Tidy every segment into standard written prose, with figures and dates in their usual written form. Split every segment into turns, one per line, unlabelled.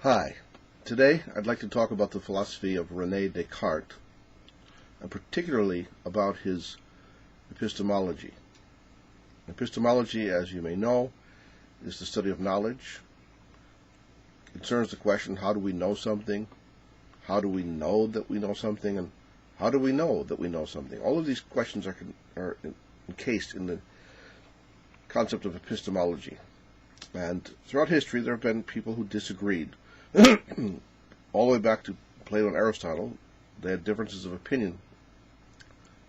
Hi. Today I'd like to talk about the philosophy of René Descartes, and particularly about his epistemology. Epistemology, as you may know, is the study of knowledge. It concerns the question, how do we know something? How do we know that we know something? And how do we know that we know something? All of these questions are encased in the concept of epistemology. And throughout history, there have been people who disagreed. All the way back to Plato and Aristotle, they had differences of opinion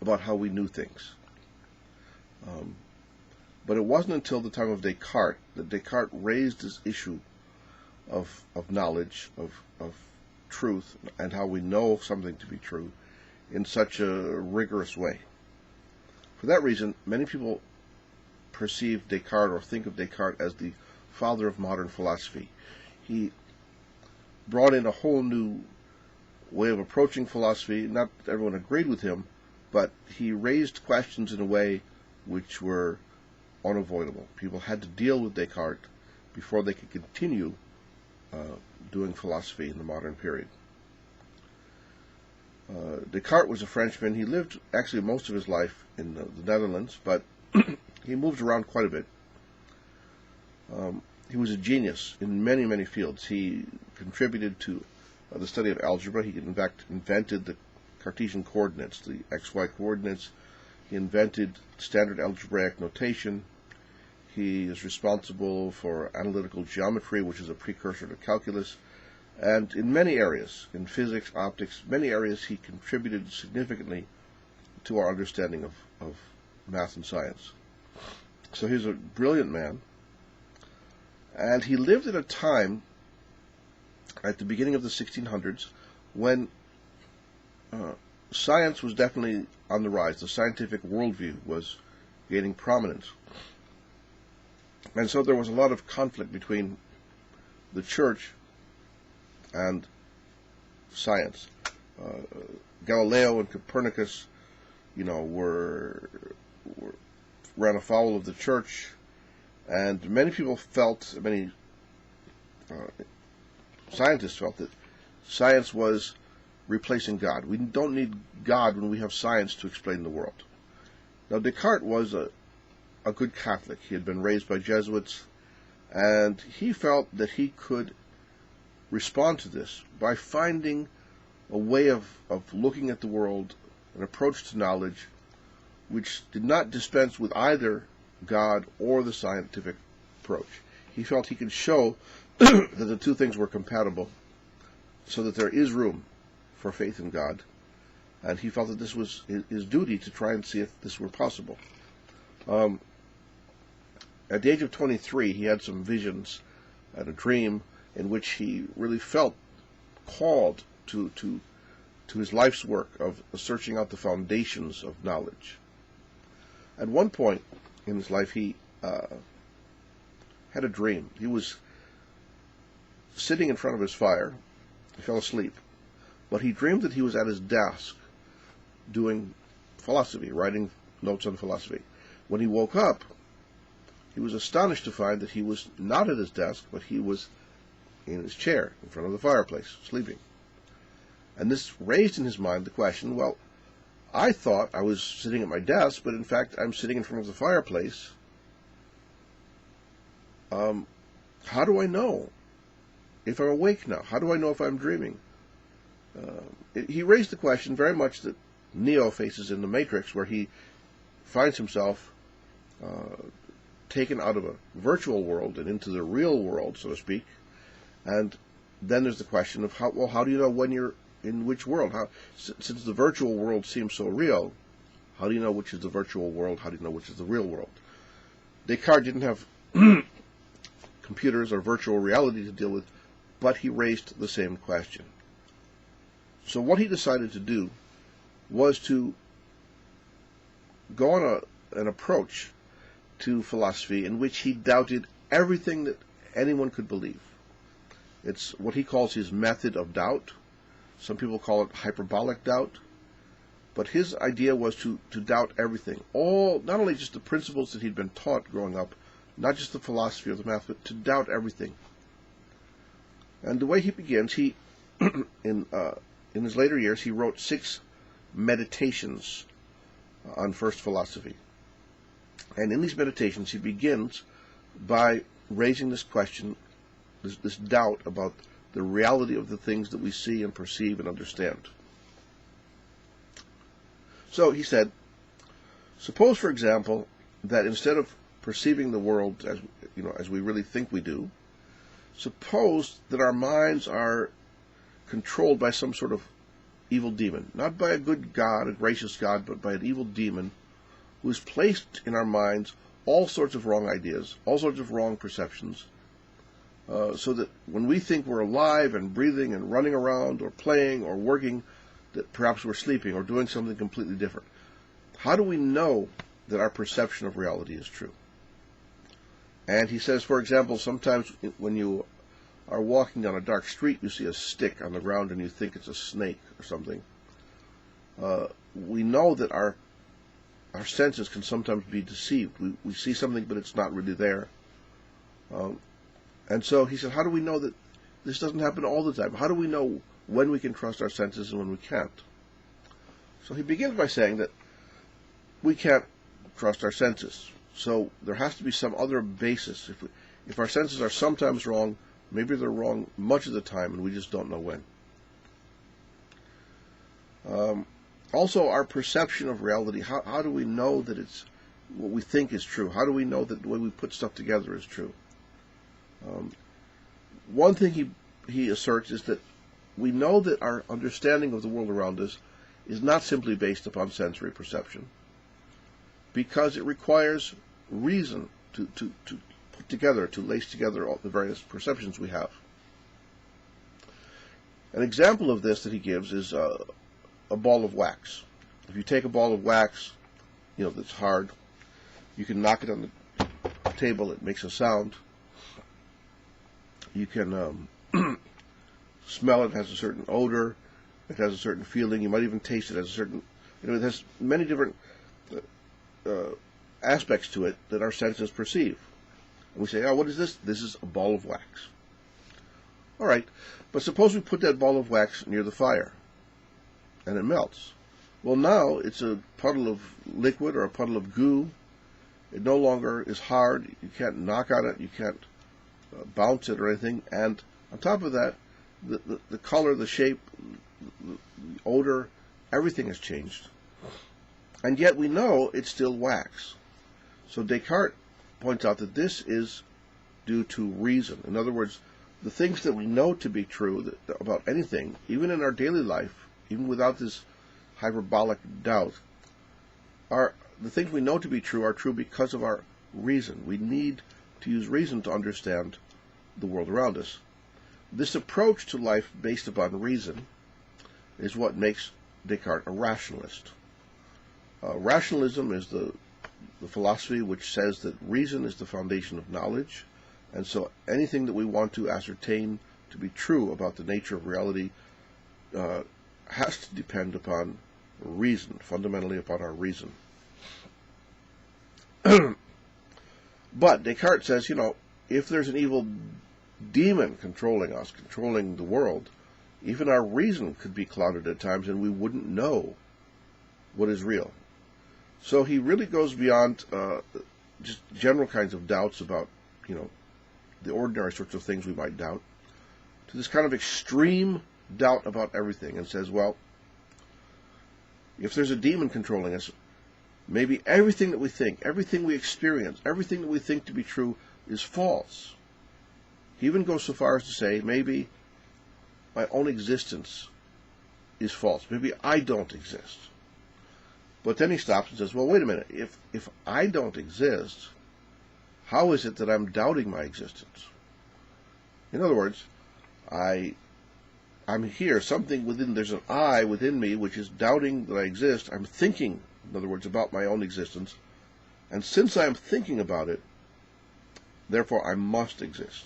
about how we knew things. But it wasn't until the time of Descartes that Descartes raised this issue of knowledge, of truth, and how we know something to be true in such a rigorous way. For that reason, many people perceive Descartes or think of Descartes as the father of modern philosophy. He brought in a whole new way of approaching philosophy. Not everyone agreed with him, but he raised questions in a way which were unavoidable. People had to deal with Descartes before they could continue doing philosophy in the modern period. Descartes was a Frenchman. He lived actually most of his life in the Netherlands, but he moved around quite a bit. He was a genius in many, many fields. He contributed to the study of algebra. He, in fact, invented the Cartesian coordinates, the XY coordinates. He invented standard algebraic notation. He is responsible for analytical geometry, which is a precursor to calculus. And in many areas, in physics, optics, many areas, he contributed significantly to our understanding of math and science. So he's a brilliant man. And he lived at a time, at the beginning of the 1600s, when science was definitely on the rise. The scientific worldview was gaining prominence. And so there was a lot of conflict between the church and science. Galileo and Copernicus, ran afoul of the church. And many people felt, many scientists felt that science was replacing God. We don't need God when we have science to explain the world. Now, Descartes was a good Catholic. He had been raised by Jesuits, and he felt that he could respond to this by finding a way of looking at the world, an approach to knowledge, which did not dispense with either God or the scientific approach. He felt he could show that the two things were compatible, so that there is room for faith in God, and he felt that this was his duty to try and see if this were possible. At the age of 23, he had some visions and a dream in which he really felt called to his life's work of searching out the foundations of knowledge. At one point in his life, he had a dream. He was sitting in front of his fire. He fell asleep. But he dreamed that he was at his desk doing philosophy, writing notes on philosophy. When he woke up, he was astonished to find that he was not at his desk, but he was in his chair in front of the fireplace, sleeping. And this raised in his mind the question, well, I thought I was sitting at my desk, but in fact I'm sitting in front of the fireplace. How do I know if I'm awake now? How do I know if I'm dreaming? He raised the question very much that Neo faces in the Matrix, where he finds himself taken out of a virtual world and into the real world, so to speak. And then there's the question of how do you know when you're in which world? Since the virtual world seems so real, how do you know which is the virtual world? How do you know which is the real world? Descartes didn't have computers or virtual reality to deal with, but he raised the same question. So what he decided to do was to go on an approach to philosophy in which he doubted everything that anyone could believe. It's what he calls his method of doubt. Some people call it hyperbolic doubt. But his idea was to doubt everything. Not only just the principles that he'd been taught growing up, not just the philosophy or the math, but to doubt everything. And the way he begins, he in his later years, he wrote 6 meditations on first philosophy. And in these meditations, he begins by raising this question, this doubt about the reality of the things that we see and perceive and understand. So he said, suppose, for example, that instead of perceiving the world as we really think we do, suppose that our minds are controlled by some sort of evil demon, not by a good God, a gracious God, but by an evil demon who has placed in our minds all sorts of wrong ideas, all sorts of wrong perceptions, so that when we think we're alive and breathing and running around or playing or working, that perhaps we're sleeping or doing something completely different. How do we know that our perception of reality is true? And he says, for example, sometimes when you are walking down a dark street, you see a stick on the ground and you think it's a snake or something. We know that our senses can sometimes be deceived. We see something, but it's not really there. And so he said, how do we know that this doesn't happen all the time? How do we know when we can trust our senses and when we can't? So he begins by saying that we can't trust our senses. So there has to be some other basis. If our senses are sometimes wrong, maybe they're wrong much of the time, and we just don't know when. Also, our perception of reality, how do we know that it's what we think is true? How do we know that the way we put stuff together is true? One thing he asserts is that we know that our understanding of the world around us is not simply based upon sensory perception, because it requires reason to put together, to lace together all the various perceptions we have. An example of this that he gives is a ball of wax. If you take a ball of wax, that's hard, you can knock it on the table, it makes a sound. You can smell it, has a certain odor, it has a certain feeling, you might even taste it, has a certain, it has many different aspects to it that our senses perceive. And we say, oh, what is this? This is a ball of wax. All right, but suppose we put that ball of wax near the fire, and it melts. Well, now it's a puddle of liquid or a puddle of goo. It no longer is hard. You can't knock on it. You can't bounce it or anything. And on top of that, the color, the shape, the odor, everything has changed. And yet we know it's still wax. So Descartes points out that this is due to reason. In other words, the things that we know to be true about anything, even in our daily life, even without this hyperbolic doubt, the things we know to be true are true because of our reason. We need to use reason to understand the world around us. This approach to life based upon reason is what makes Descartes a rationalist. Rationalism is the philosophy which says that reason is the foundation of knowledge, and so anything that we want to ascertain to be true about the nature of reality has to depend upon reason, fundamentally upon our reason. But Descartes says, if there's an evil demon controlling us, controlling the world, even our reason could be clouded at times and we wouldn't know what is real. So he really goes beyond just general kinds of doubts about, the ordinary sorts of things we might doubt, to this kind of extreme doubt about everything, and says, well, if there's a demon controlling us, maybe everything that we think, everything we experience, everything that we think to be true is false. He even goes so far as to say, maybe my own existence is false. Maybe I don't exist. But then he stops and says, well, wait a minute. If I don't exist, how is it that I'm doubting my existence? In other words, I'm here, there's an I within me which is doubting that I exist. I'm thinking, in other words, about my own existence. And since I'm thinking about it, therefore I must exist.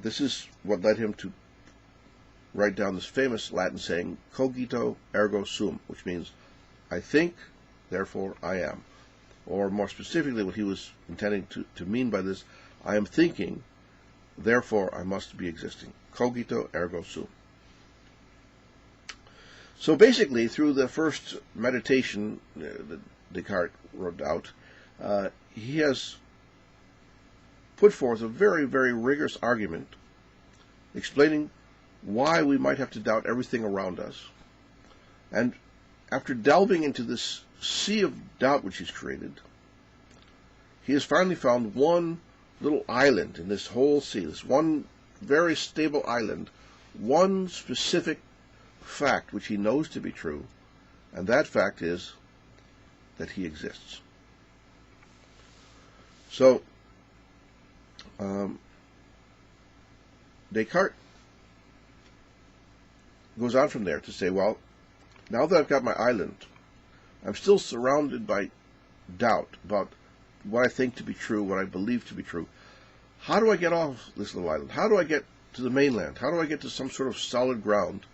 This is what led him to write down this famous Latin saying, Cogito, ergo sum, which means, I think, therefore I am. Or more specifically, what he was intending to mean by this, I am thinking, therefore I must be existing. Cogito ergo sum. So basically, through the first meditation that Descartes wrote out, he has put forth a very, very rigorous argument explaining why we might have to doubt everything around us. And after delving into this sea of doubt which he's created, he has finally found one little island in this whole sea, this one very stable island, one specific fact which he knows to be true, and that fact is that he exists. So, Descartes goes on from there to say, well, now that I've got my island, I'm still surrounded by doubt about what I think to be true, what I believe to be true. How do I get off this little island? How do I get to the mainland? How do I get to some sort of solid ground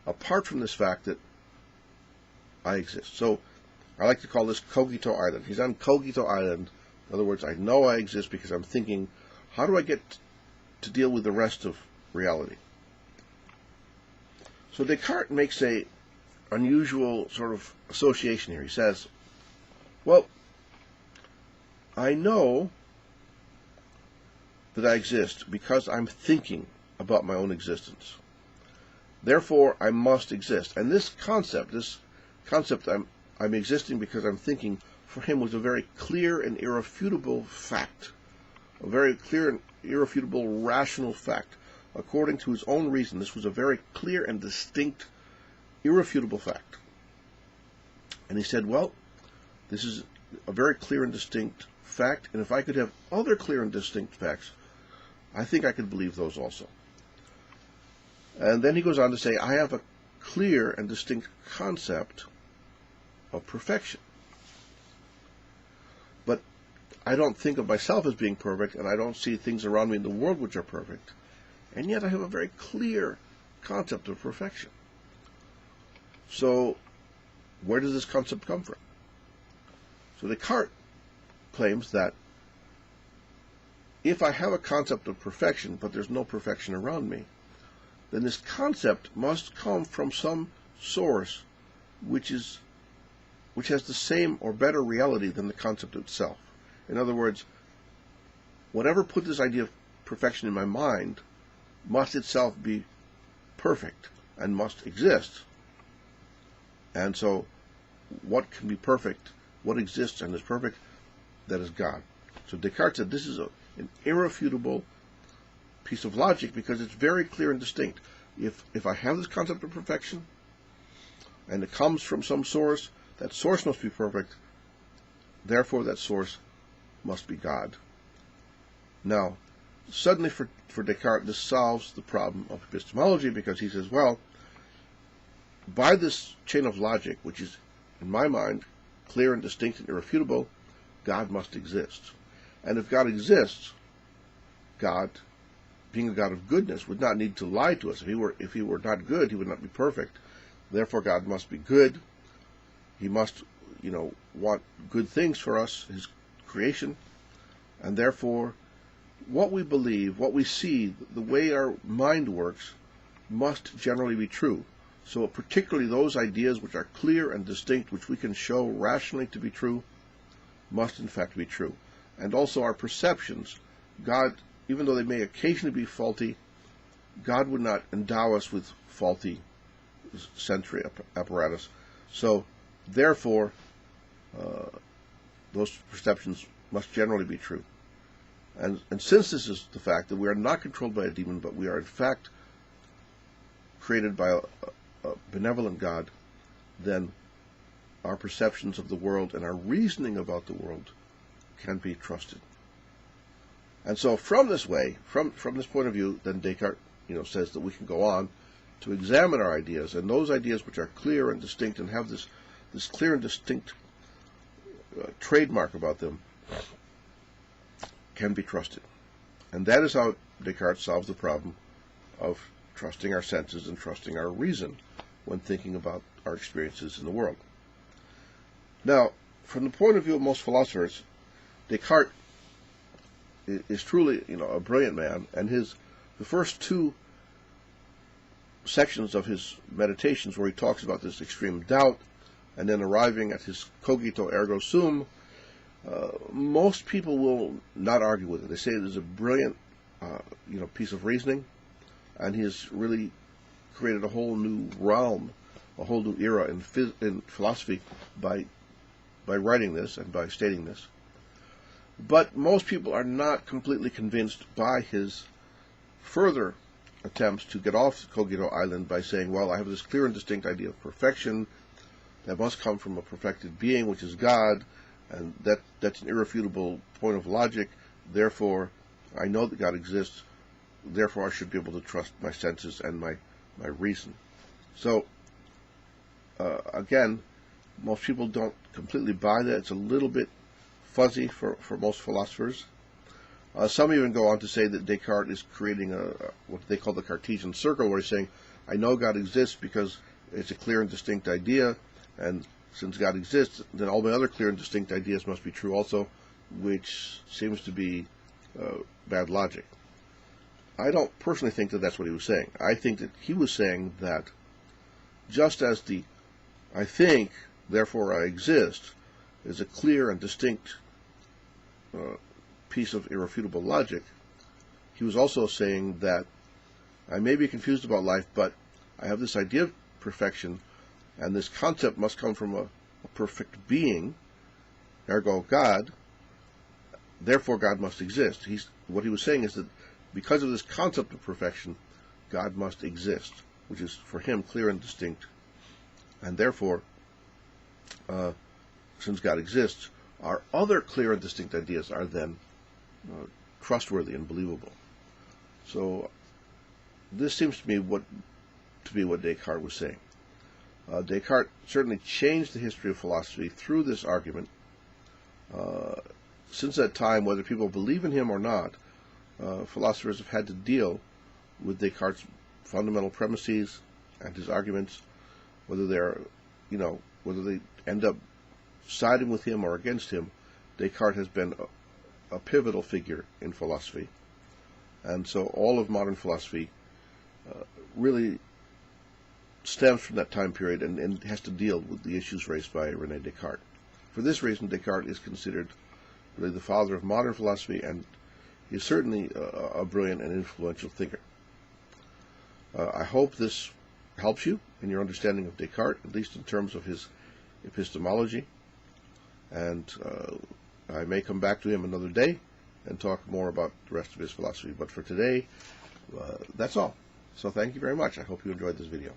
apart from this fact that I exist? So I like to call this Cogito Island. He's on Cogito Island. In other words, I know I exist because I'm thinking, how do I get to deal with the rest of reality? So Descartes makes a unusual sort of association here. He says, well, I know that I exist because I'm thinking about my own existence. Therefore, I must exist. And this concept I'm existing because I'm thinking, for him was a very clear and irrefutable fact. A very clear and irrefutable rational fact. According to his own reason, this was a very clear and distinct, irrefutable fact. And he said, well, this is a very clear and distinct fact, and if I could have other clear and distinct facts, I think I could believe those also. And then he goes on to say, I have a clear and distinct concept of perfection. But I don't think of myself as being perfect, and I don't see things around me in the world which are perfect. And yet I have a very clear concept of perfection. So, where does this concept come from? So Descartes claims that if I have a concept of perfection, but there's no perfection around me, then this concept must come from some source which has the same or better reality than the concept itself. In other words, whatever put this idea of perfection in my mind must itself be perfect and must exist. And so, what can be perfect, what exists and is perfect, that is God. So Descartes said this is an irrefutable piece of logic because it's very clear and distinct. If I have this concept of perfection, and it comes from some source, that source must be perfect, therefore that source must be God. Now, suddenly for Descartes, this solves the problem of epistemology because he says, well, by this chain of logic, which is, in my mind, clear and distinct and irrefutable, God must exist. And if God exists, God, being a God of goodness, would not need to lie to us. If he were not good, he would not be perfect. Therefore, God must be good. He must, want good things for us, his creation. And therefore, what we believe, what we see, the way our mind works, must generally be true. So particularly those ideas which are clear and distinct, which we can show rationally to be true, must in fact be true. And also our perceptions, God, even though they may occasionally be faulty, God would not endow us with faulty sensory apparatus. So, therefore, those perceptions must generally be true. And since this is the fact that we are not controlled by a demon, but we are in fact created by a benevolent God, then our perceptions of the world and our reasoning about the world can be trusted. And so from this way, from this point of view, then Descartes, says that we can go on to examine our ideas, and those ideas which are clear and distinct and have this clear and distinct trademark about them can be trusted. And that is how Descartes solves the problem of trusting our senses and trusting our reason when thinking about our experiences in the world. Now, from the point of view of most philosophers, Descartes is truly, a brilliant man, and the first two sections of his meditations where he talks about this extreme doubt and then arriving at his cogito ergo sum, most people will not argue with it. They say it is a brilliant piece of reasoning, and he has really created a whole new realm, a whole new era in philosophy by writing this and by stating this. But most people are not completely convinced by his further attempts to get off Cogito Island by saying, well, I have this clear and distinct idea of perfection that must come from a perfected being, which is God, and that's an irrefutable point of logic. Therefore, I know that God exists. Therefore, I should be able to trust my senses and my reason. So, again, most people don't completely buy that. It's a little bit fuzzy for most philosophers. Some even go on to say that Descartes is creating what they call the Cartesian circle, where he's saying, I know God exists because it's a clear and distinct idea, and since God exists, then all my other clear and distinct ideas must be true also, which seems to be bad logic. I don't personally think that that's what he was saying. I think that he was saying that just as the I think, therefore I exist, is a clear and distinct piece of irrefutable logic, he was also saying that I may be confused about life, but I have this idea of perfection, and this concept must come from a perfect being, ergo God, therefore God must exist. What he was saying is that because of this concept of perfection, God must exist, which is for him clear and distinct, and therefore, since God exists, our other clear and distinct ideas are then trustworthy and believable. So this seems to me to be what Descartes was saying. Descartes certainly changed the history of philosophy through this argument. Since that time, whether people believe in him or not, philosophers have had to deal with Descartes' fundamental premises and his arguments, whether they end up siding with him or against him. Descartes has been a pivotal figure in philosophy, and so all of modern philosophy really stems from that time period and has to deal with the issues raised by René Descartes. For this reason, Descartes is considered really the father of modern philosophy, and he's certainly a brilliant and influential thinker. I hope this helps you in your understanding of Descartes, at least in terms of his epistemology, and I may come back to him another day and talk more about the rest of his philosophy. But for today, that's all. So thank you very much. I hope you enjoyed this video.